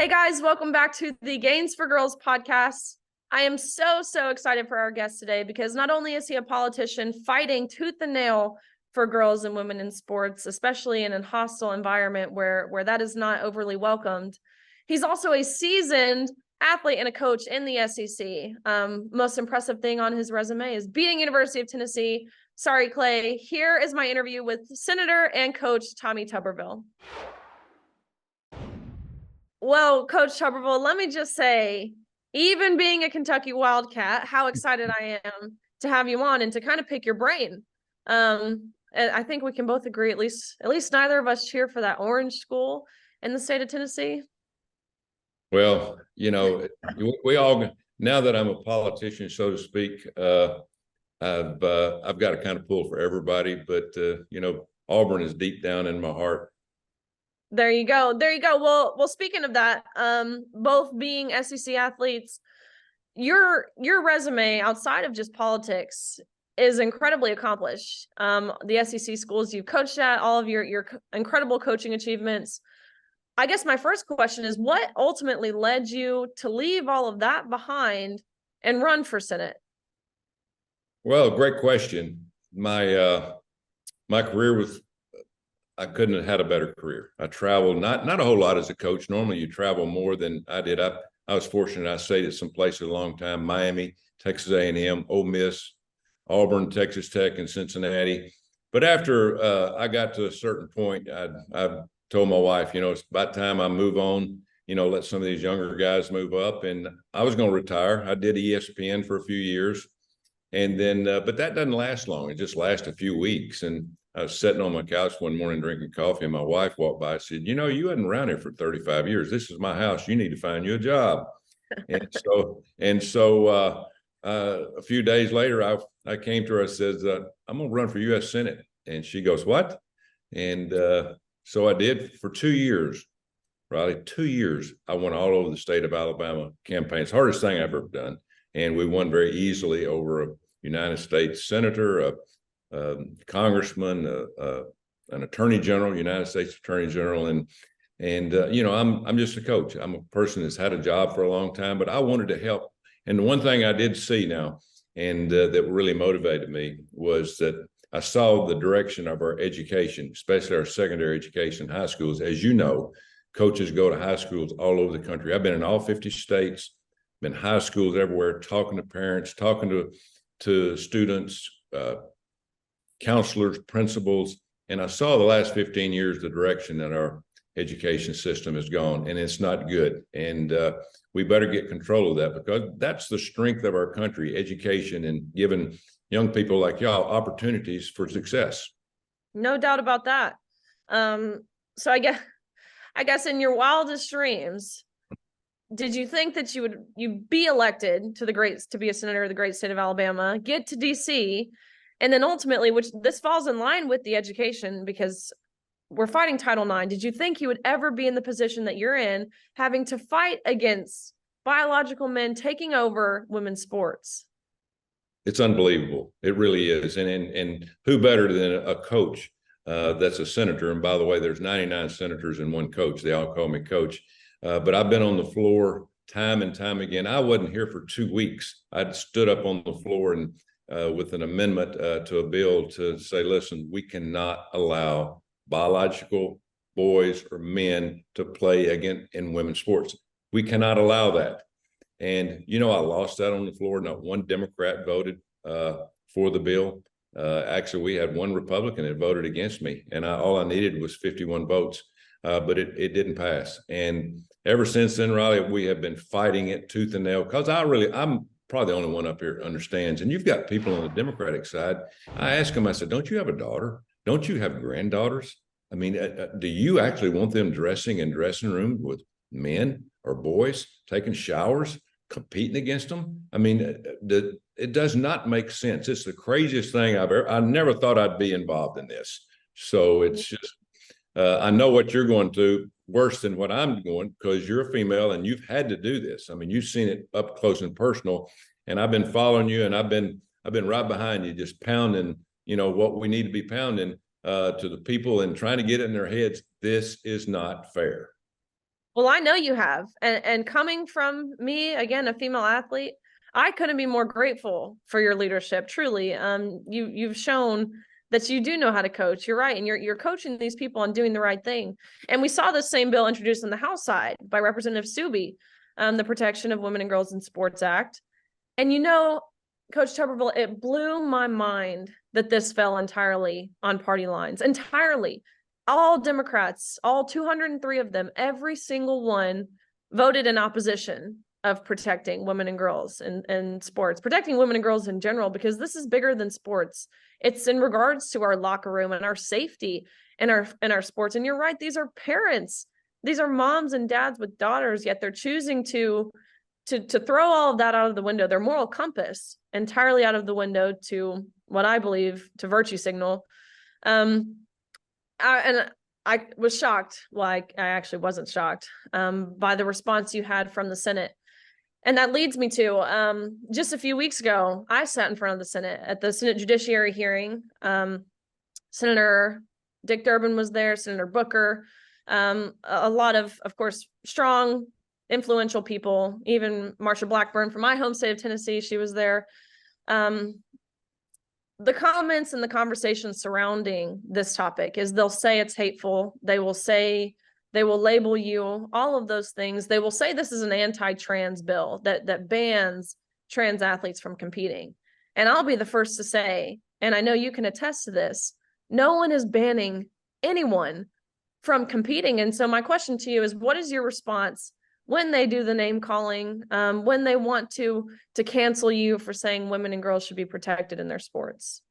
Hey guys, welcome back to the Gains for Girls podcast. I am so excited for our guest today because not only is he a politician fighting tooth and nail for girls and women in sports, especially in a hostile environment where that is not overly welcomed, he's also a seasoned athlete and a coach in the SEC. Most impressive thing on his resume is beating University of Tennessee. Sorry, Clay. Here is my interview with Senator and Coach Tommy Tuberville. Well, Coach Tuberville, let me just say, even being a Kentucky Wildcat, how excited I am to have you on and to kind of pick your brain. I think we can both agree, at least neither of us cheer for that orange school in the state of Tennessee. Well, we all, now that I'm a politician, so to speak, I've got to kind of pull for everybody, but Auburn is deep down in my heart. There you go. Well, speaking of that, both being SEC athletes, your resume outside of just politics is incredibly accomplished. The SEC schools you've coached at, all of your incredible coaching achievements. I guess my first question is, what ultimately led you to leave all of that behind and run for Senate? Well, great question. My career was, I couldn't have had a better career. I traveled not a whole lot as a coach. Normally you travel more than I did. I was fortunate. I stayed at some places a long time: Miami, Texas A&M, Ole Miss, Auburn, Texas Tech, and Cincinnati. But after I got to a certain point, I told my wife, it's about time I move on, let some of these younger guys move up. And I was going to retire. I did ESPN for a few years. And then, but that doesn't last long. It just lasts a few weeks. And I was sitting on my couch one morning drinking coffee, and my wife walked by and said, you hadn't around here for 35 years. This is my house. You need to find you a job. and so a few days later, I came to her. I says, I'm going to run for U.S. Senate. And she goes, what? And so I did for 2 years. Riley, 2 years. I went all over the state of Alabama campaigns. Hardest thing I've ever done. And we won very easily over a United States senator, a congressman, an attorney general, United States attorney general. And I'm just a coach. I'm a person that's had a job for a long time, but I wanted to help. And the one thing I did see now, and that really motivated me, was that I saw the direction of our education, especially our secondary education, high schools. As you know, coaches go to high schools all over the country. I've been in all 50 states, been high schools everywhere, talking to parents, talking to students, counselors, principals. And I saw the last 15 years, the direction that our education system has gone, and it's not good. And we better get control of that, because that's the strength of our country: education, and giving young people like y'all opportunities for success. No doubt about that. So I guess in your wildest dreams, did you think that you'd be elected to be a senator of the great state of Alabama, get to DC, and then ultimately, which this falls in line with the education because we're fighting Title IX, did you think you would ever be in the position that you're in, having to fight against biological men taking over women's sports? It's unbelievable. It really is. And who better than a coach that's a senator? And by the way, there's 99 senators and one coach. They all call me coach. But I've been on the floor time and time again. I wasn't here for 2 weeks. I stood up on the floor and with an amendment to a bill to say, listen, we cannot allow biological boys or men to play again in women's sports. We cannot allow that. And, I lost that on the floor. Not one Democrat voted for the bill. Actually, we had one Republican that voted against me, and all I needed was 51 votes, but it didn't pass. And ever since then, Riley, we have been fighting it tooth and nail, because I'm probably the only one up here that understands. And you've got people on the Democratic side. I asked them, I said, don't you have a daughter? Don't you have granddaughters? I mean, do you actually want them dressing in dressing rooms with men or boys, taking showers, competing against them? I mean, it does not make sense. It's the craziest thing I never thought I'd be involved in this. So it's just, I know what you're going to, worse than what I'm going, because you're a female and you've had to do this. I mean, you've seen it up close and personal, and I've been following you, and I've been right behind you, just pounding, what we need to be pounding to the people and trying to get it in their heads. This is not fair. Well, I know you have. And coming from me, again, a female athlete, I couldn't be more grateful for your leadership. Truly. You've shown that you do know how to coach. You're right. And you're coaching these people on doing the right thing. And we saw the same bill introduced on the House side by Representative Subi, the Protection of Women and Girls in Sports Act. And Coach Tuberville, it blew my mind that this fell entirely on party lines. Entirely. All Democrats, all 203 of them, every single one voted in opposition of protecting women and girls in sports, protecting women and girls in general, because this is bigger than sports. It's in regards to our locker room and our safety in our sports. And you're right, these are parents. These are moms and dads with daughters, yet they're choosing to throw all of that out of the window, their moral compass entirely out of the window to what I believe to virtue signal. I was shocked. Well, I actually wasn't shocked by the response you had from the Senate. And that leads me to just a few weeks ago, I sat in front of the Senate at the Senate Judiciary hearing. Senator Dick Durbin was there, Senator Booker, a lot of course, strong, influential people, even Marsha Blackburn from my home state of Tennessee, she was there. The comments and the conversations surrounding this topic is they'll say it's hateful. They will label you, all of those things. They will say this is an anti-trans bill that bans trans athletes from competing. And I'll be the first to say, and I know you can attest to this, no one is banning anyone from competing. And so my question to you is, what is your response when they do the name calling, when they want to cancel you for saying women and girls should be protected in their sports?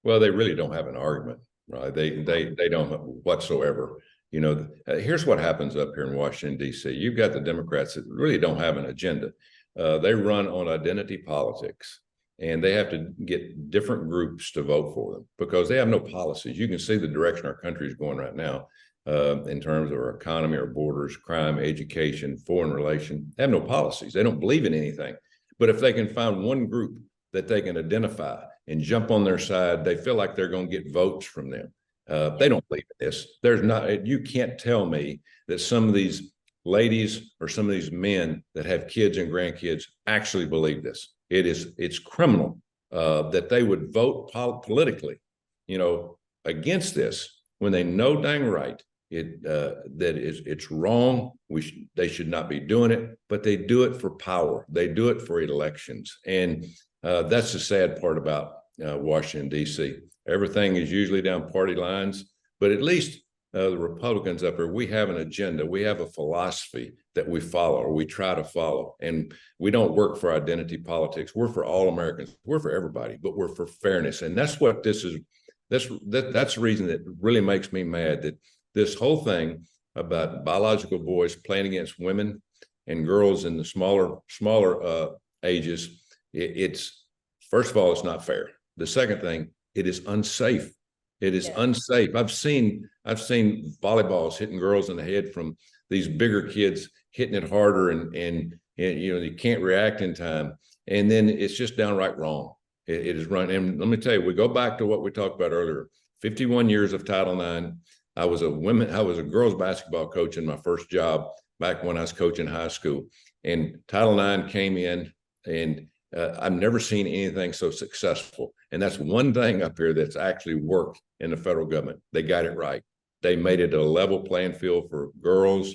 Well, they really don't have an argument, right? They don't whatsoever. Here's what happens up here in Washington, D.C. You've got the Democrats that really don't have an agenda. They run on identity politics, and they have to get different groups to vote for them because they have no policies. You can see the direction our country is going right now. In terms of our economy, our borders, crime, education, foreign relations. They have no policies. They don't believe in anything. But if they can find one group that they can identify and jump on their side, they feel like they're going to get votes from them. They don't believe in this. You can't tell me that some of these ladies or some of these men that have kids and grandkids actually believe this. It's criminal that they would vote politically, against this when they know dang right it's wrong. They should not be doing it, but they do it for power. They do it for elections. And that's the sad part about Washington, D.C. Everything is usually down party lines, but at least the Republicans up here, we have an agenda. We have a philosophy that we follow or we try to follow. And we don't work for identity politics. We're for all Americans. We're for everybody, but we're for fairness. And that's what this is. That's the reason that really makes me mad, that this whole thing about biological boys playing against women and girls in the smaller ages, it's first of all, it's not fair. The second thing, it is unsafe. It is unsafe. I've seen volleyballs hitting girls in the head from these bigger kids hitting it harder, and you can't react in time, and then it's just downright wrong. It is run. And let me tell you, we go back to what we talked about earlier. 51 years of Title IX. I was a girls basketball coach in my first job back when I was coaching high school, and Title IX came in, and I've never seen anything so successful. And that's one thing up here that's actually worked in the federal government. They got it right. They made it a level playing field for girls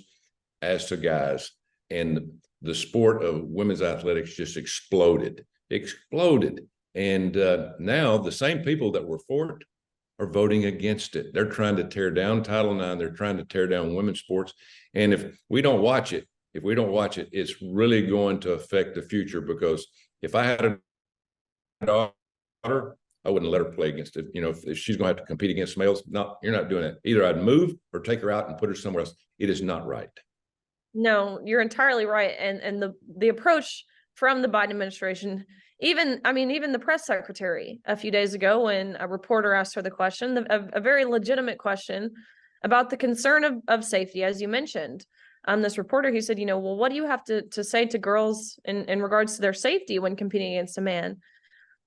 as to guys. And the sport of women's athletics just exploded. And now the same people that were for it are voting against it. They're trying to tear down Title IX. They're trying to tear down women's sports. And if we don't watch it, it's really going to affect the future, because if I had a daughter, I wouldn't let her play against it. If she's going to have to compete against males, no, you're not doing it. Either I'd move or take her out and put her somewhere else. It is not right. No, you're entirely right. And the approach from the Biden administration, even the press secretary a few days ago, when a reporter asked her the question, a very legitimate question about the concern of safety, as you mentioned. This reporter, he said, well, what do you have to say to girls in regards to their safety when competing against a man?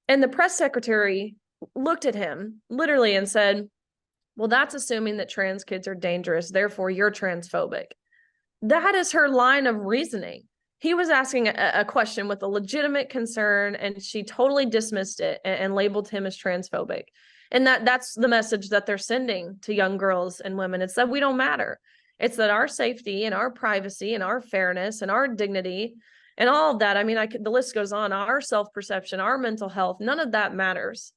And the press secretary looked at him literally and said, well, that's assuming that trans kids are dangerous. Therefore, you're transphobic. that is her line of reasoning. He was asking a question with a legitimate concern, and she totally dismissed it and labeled him as transphobic. And that's the message that they're sending to young girls and women. It's that we don't matter. It's that our safety and our privacy and our fairness and our dignity and all of that. I mean, the list goes on. Our self-perception, our mental health, none of that matters.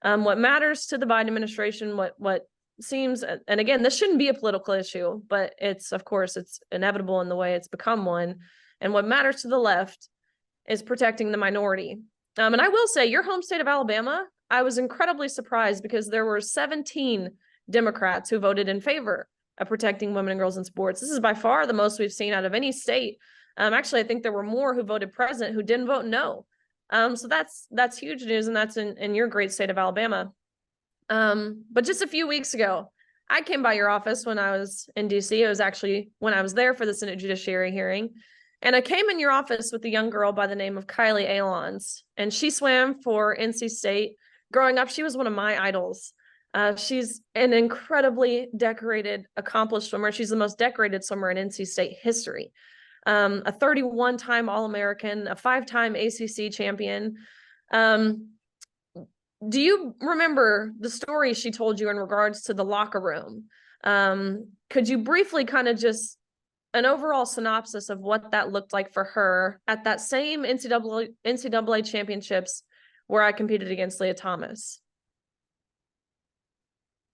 What matters to the Biden administration, what seems, and again, this shouldn't be a political issue, but of course, it's inevitable in the way it's become one. And what matters to the left is protecting the minority. And I will say, your home state of Alabama, I was incredibly surprised because there were 17 Democrats who voted in favor of protecting women and girls in sports. This is by far the most we've seen out of any state. Actually, I think there were more who voted present who didn't vote no. So that's huge news, and that's in your great state of Alabama. But just a few weeks ago, I came by your office when I was in DC. It was actually when I was there for the Senate Judiciary hearing. And I came in your office with a young girl by the name of Kylie Alons, and she swam for NC State. Growing up, she was one of my idols. She's an incredibly decorated, accomplished swimmer. She's the most decorated swimmer in NC State history. A 31-time All-American, a 5-time ACC champion. Do you remember the story she told you in regards to the locker room? Could you briefly kind of just an overall synopsis of what that looked like for her at that same NCAA championships where I competed against Leah Thomas?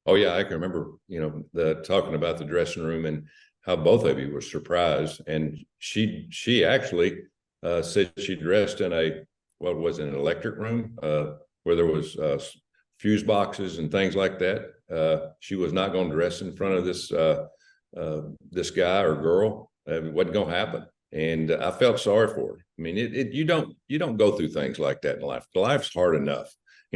Oh yeah, I can remember, talking about the dressing room and how both of you were surprised. And she actually said she dressed in an electric room where there was fuse boxes and things like that. She was not going to dress in front of this guy or girl. It wasn't going to happen. And I felt sorry for her. I mean, you don't go through things like that in life. Life's hard enough.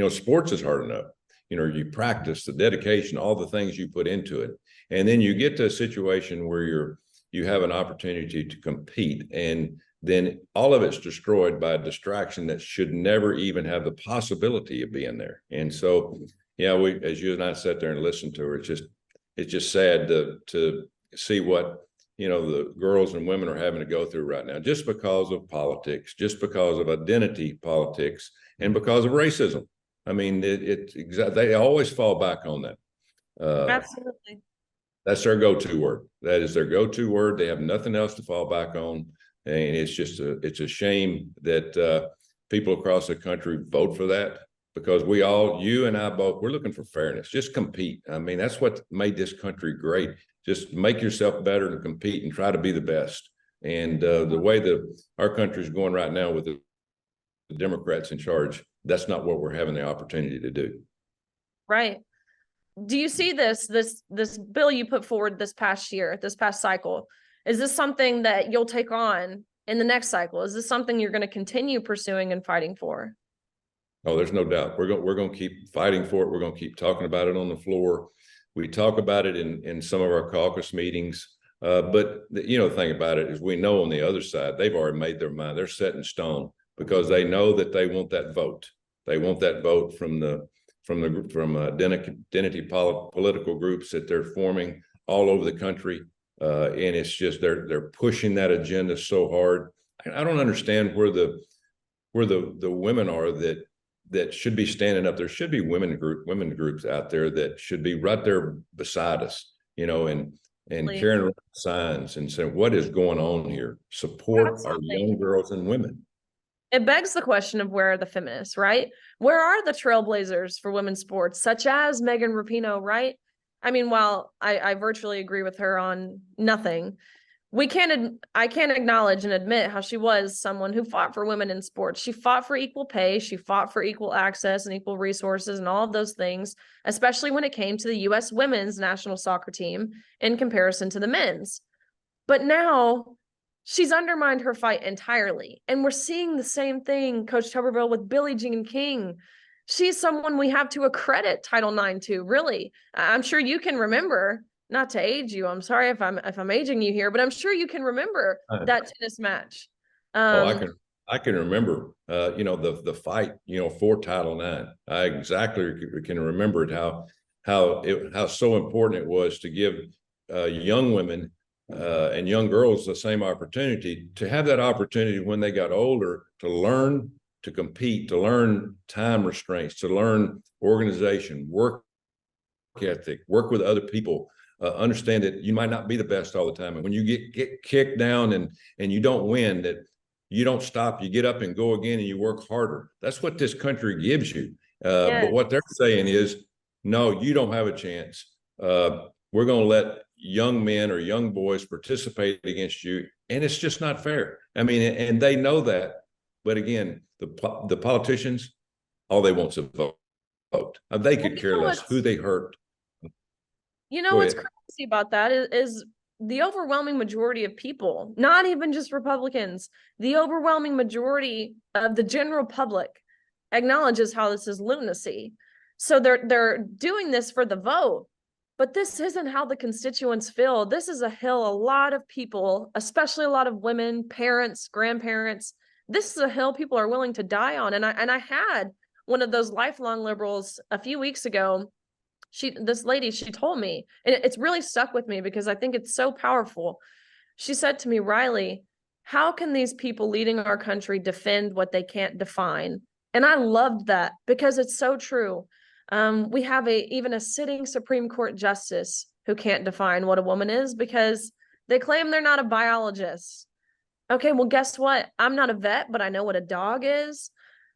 Sports is hard enough. You practice, the dedication, all the things you put into it. And then you get to a situation where you have an opportunity to compete, and then all of it's destroyed by a distraction that should never even have the possibility of being there. And so, yeah, as you and I sat there and listened to her, it's just sad to see what, the girls and women are having to go through right now, just because of politics, just because of identity politics, and because of racism. I mean, they always fall back on that. Absolutely. That's their go-to word. That is their go-to word. They have nothing else to fall back on. And it's just it's a shame that people across the country vote for that, because you and I both, we're looking for fairness. Just compete. I mean, that's what made this country great. Just make yourself better and compete and try to be the best. And the way that our country is going right now with the Democrats in charge, that's not what we're having the opportunity to do. Right. Do you see this bill you put forward this past cycle? Is this something that you'll take on in the next cycle? Is this something you're going to continue pursuing and fighting for? Oh, there's no doubt. We're going to keep fighting for it. We're going to keep talking about it on the floor. We talk about it in some of our caucus meetings. But the thing about it is, we know on the other side, they've already made their mind. They're set in stone, because they know that they want that vote. They want that vote from identity political groups that they're forming all over the country. And it's just they're pushing that agenda so hard. I don't understand where the women are that should be standing up. There should be women groups out there that should be right there beside us, and carrying around signs and saying, what is going on here? Support Absolutely. Our young girls and women. It begs the question of where are the feminists, right? Where are the trailblazers for women's sports, such as Megan Rapinoe, right? I mean, while I virtually agree with her on nothing, I can't acknowledge and admit how she was someone who fought for women in sports. She fought for equal pay. She fought for equal access and equal resources and all of those things, especially when it came to the U.S. women's national soccer team in comparison to the men's. But now she's undermined her fight entirely. And we're seeing the same thing, Coach Tuberville, with Billie Jean King. She's someone we have to accredit Title IX to, really. I'm sure you can remember, not to age you, I'm sorry if I'm aging you here, but I'm sure you can remember that tennis match. I can remember, the fight, for Title IX. I exactly can remember it, how so important it was to give young women and young girls the same opportunity, to have that opportunity when they got older to learn to compete, to learn time restraints, to learn organization, work ethic, work with other people, understand that you might not be the best all the time. And when you get kicked down and you don't win, that you don't stop, you get up and go again and you work harder. That's what this country gives you. But what they're saying is, no, you don't have a chance. We're going to let young men or young boys participate against you. And it's just not fair. I mean, and they know that. But again, the politicians, all they want is a vote. They could care less who they hurt. What's crazy about that is the overwhelming majority of people, not even just Republicans, the overwhelming majority of the general public acknowledges how this is lunacy. So they're doing this for the vote, but this isn't how the constituents feel. This is a hill a lot of people, especially a lot of women, parents, grandparents, this is a hill people are willing to die on. And I had one of those lifelong liberals a few weeks ago. This lady, she told me, and it's really stuck with me because I think it's so powerful. She said to me, Riley, how can these people leading our country defend what they can't define? And I loved that because it's so true. We have even a sitting Supreme Court justice who can't define what a woman is because they claim they're not a biologist. Okay, well, guess what? I'm not a vet, but I know what a dog is.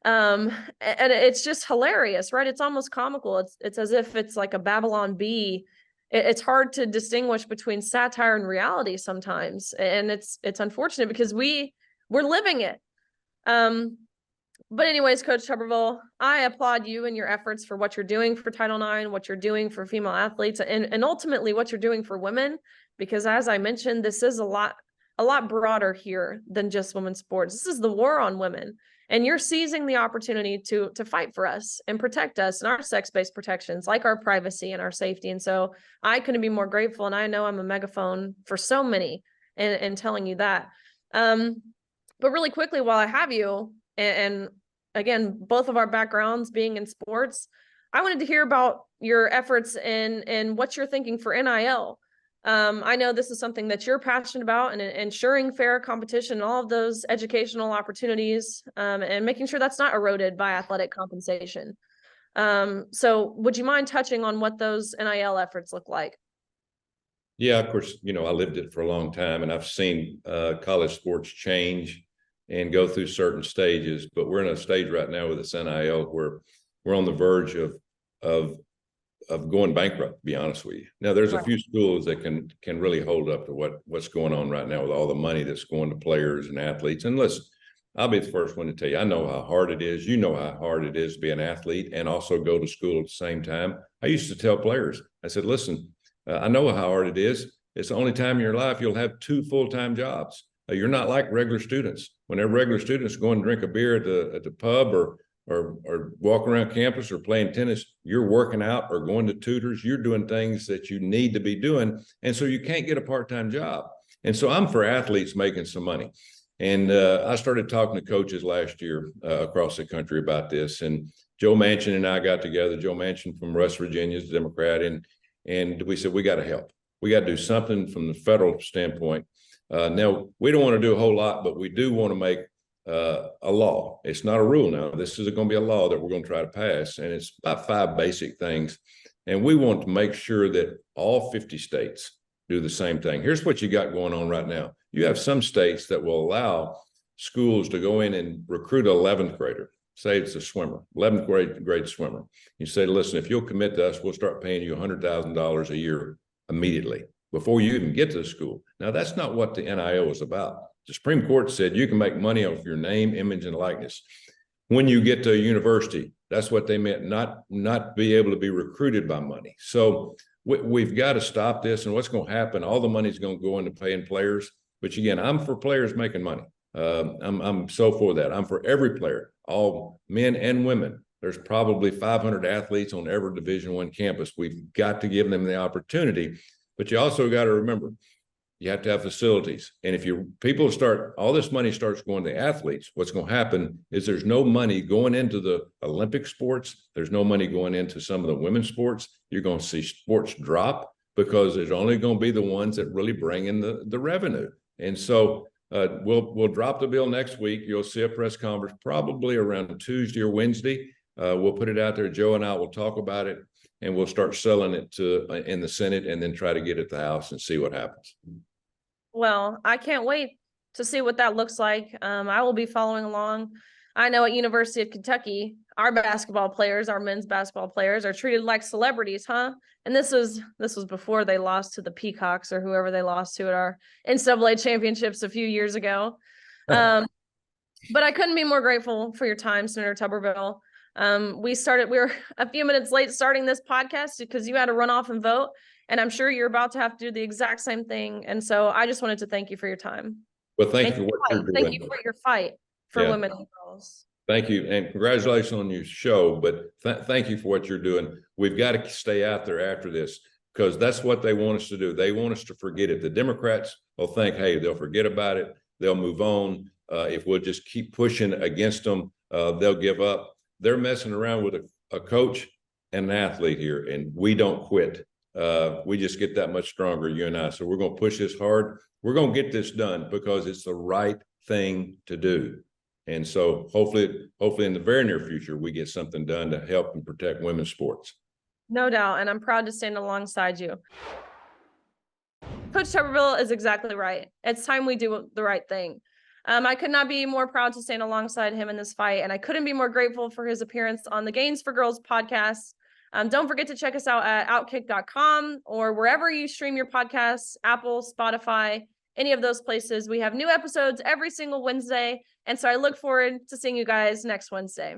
And it's just hilarious, right? It's almost comical. It's as if it's like a Babylon Bee. It's hard to distinguish between satire and reality sometimes. And it's unfortunate because we're living it. But anyways, Coach Tuberville, I applaud you and your efforts for what you're doing for Title IX, what you're doing for female athletes, and ultimately what you're doing for women, because as I mentioned, this is a lot broader here than just women's sports. This is the war on women. And you're seizing the opportunity to fight for us and protect us and our sex-based protections, like our privacy and our safety. And so I couldn't be more grateful. And I know I'm a megaphone for so many and telling you that. But really quickly, while I have you, and again, both of our backgrounds being in sports, I wanted to hear about your efforts and what you're thinking for NIL. I know this is something that you're passionate about, and ensuring fair competition, all of those educational opportunities, and making sure that's not eroded by athletic compensation. So would you mind touching on what those NIL efforts look like? Yeah, of course, I lived it for a long time, and I've seen college sports change and go through certain stages, but we're in a stage right now with this NIL where we're on the verge of going bankrupt, to be honest with you. Now, there's a few schools that can really hold up to what's going on right now with all the money that's going to players and athletes. And listen, I'll be the first one to tell you, I know how hard it is. You know how hard it is to be an athlete and also go to school at the same time. I used to tell players, I said, listen, I know how hard it is. It's the only time in your life you'll have 2 full-time jobs. You're not like regular students. When they're regular students go and drink a beer at the pub or walk around campus or playing tennis, you're working out or going to tutors. You're doing things that you need to be doing. And so you can't get a part-time job. And so I'm for athletes making some money. And I started talking to coaches last year across the country about this. And Joe Manchin and I got together. Joe Manchin from West Virginia is a Democrat. And we said, we got to help. We got to do something from the federal standpoint. Now, we don't want to do a whole lot, but we do want to make a law. It's not a rule now. This is going to be a law that we're going to try to pass. And it's about 5 basic things. And we want to make sure that all 50 states do the same thing. Here's what you got going on right now. You have some states that will allow schools to go in and recruit an 11th grader. Say it's a swimmer, 11th grade swimmer. You say, listen, if you'll commit to us, we'll start paying you $100,000 a year immediately before you even get to the school. Now, that's not what the NIL is about. The Supreme Court said you can make money off your name, image, and likeness. When you get to a university, that's what they meant, not be able to be recruited by money. So we've got to stop this. And what's going to happen, all the money's going to go into paying players. But again, I'm for players making money. I'm so for that. I'm for every player, all men and women. There's probably 500 athletes on every Division I campus. We've got to give them the opportunity. But you also got to remember, you have to have facilities. And if all this money starts going to athletes, what's going to happen is there's no money going into the Olympic sports. There's no money going into some of the women's sports. You're going to see sports drop. because there's only going to be the ones that really bring in the revenue. And so we'll drop the bill next week. You'll see a press conference probably around Tuesday or Wednesday. We'll put it out there. Joe and I will talk about it, and we'll start selling it in the Senate, and then try to get it to the House and see what happens. Well, I can't wait to see what that looks like. I will be following along. I know at University of Kentucky, our basketball players, our men's basketball players, are treated like celebrities, huh? And this was before they lost to the Peacocks or whoever they lost to at our NCAA championships a few years ago. But I couldn't be more grateful for your time, Senator Tuberville. We were a few minutes late starting this podcast because you had to run off and vote. And I'm sure you're about to have to do the exact same thing. And so I just wanted to thank you for your time. Well, thank you for what you're doing. Thank you for your fight for women and girls. Thank you. And congratulations on your show. But thank you for what you're doing. We've got to stay out there after this, because that's what they want us to do. They want us to forget it. The Democrats will think, hey, they'll forget about it. They'll move on. If we'll just keep pushing against them, they'll give up. They're messing around with a coach and an athlete here, and we don't quit. We just get that much stronger, you and I. So we're going to push this hard. We're going to get this done because it's the right thing to do. And so hopefully in the very near future, we get something done to help and protect women's sports. No doubt. And I'm proud to stand alongside you. Coach Tuberville is exactly right. It's time we do the right thing. I could not be more proud to stand alongside him in this fight. And I couldn't be more grateful for his appearance on the Gains for Girls podcast. Don't forget to check us out at outkick.com or wherever you stream your podcasts, Apple, Spotify, any of those places. We have new episodes every single Wednesday. And so I look forward to seeing you guys next Wednesday.